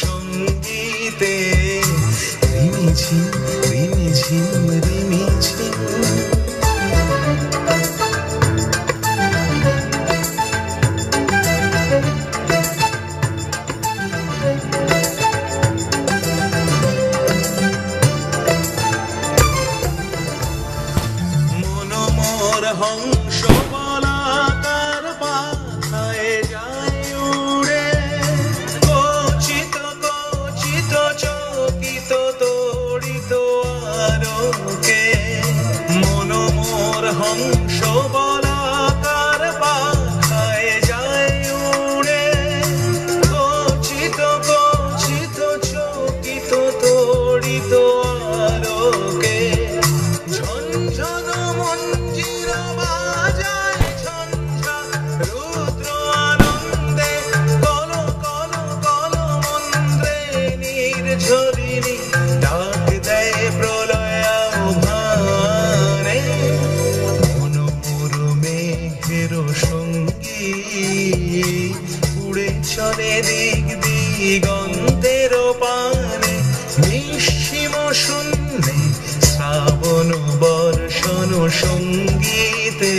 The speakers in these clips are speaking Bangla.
সঙ্গীতে রিমিঝিম রিমিঝিম রিমিঝিম। মনোমর হংস বলাকার পাথায় যায় উড়ে, কচিত কচিত চকিত তড়িত আলোকে। মনোমর হংস বলাকার পাথায় যায় উড়ে, কচিত কচিত চকিত তড়িত আলোকে। ঝনঝন মঞ্জির বাজায় ঝঞ্ঝা রুদ্র আনন্দে, কল কল কল মন্ত্রে নির্ঝরিণী ডাক দেয় প্রলয় আহ্বানে। মনোমর মেঘের সঙ্গী উড়ে চলে দিক দিগন্তের পানে, নিঃসীম শূন্যে শ্রাবণ বর্ষণ সঙ্গীতে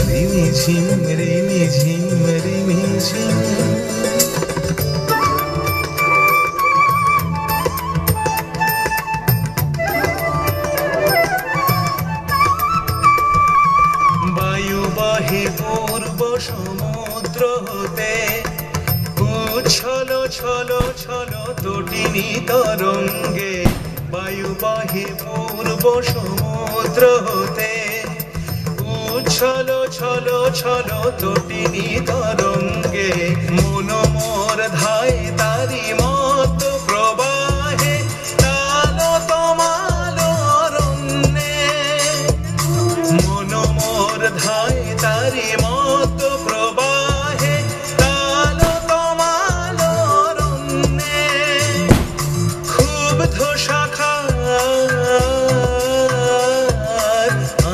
রিমিঝিম রিমিঝিম রিমিঝিম। বায়ু বাহে পূর্ব সমুদ্র হতে, উচ্ছল ছল ছল তটিনী তরঙ্গে। বায়ু বাহে পূর্ব সমুদ্র হতে, উচ্ছল ছল ছল তটিনী তরঙ্গে। মনোমর ধায় তারি মত প্রবাহে, তাল তমাল অরণ্যে। মনোমর ধায় তারি মত প্রবাহে, তাল তমাল অরণ্যে। ক্ষুব্ধ শাখার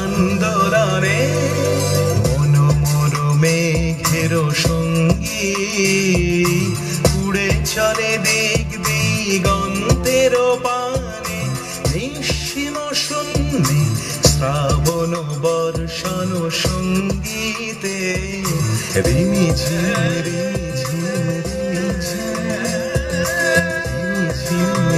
আন্দোলনে, মনোমর মেঘের সঙ্গী উড়ে চলে দিক দিগন্তের পানে, নিঃসীম শূন্যে শ্রাবণ বর্ষণ সঙ্গীতে রিমিঝিম রিমিঝিম রিমিঝিম রিমিঝিম।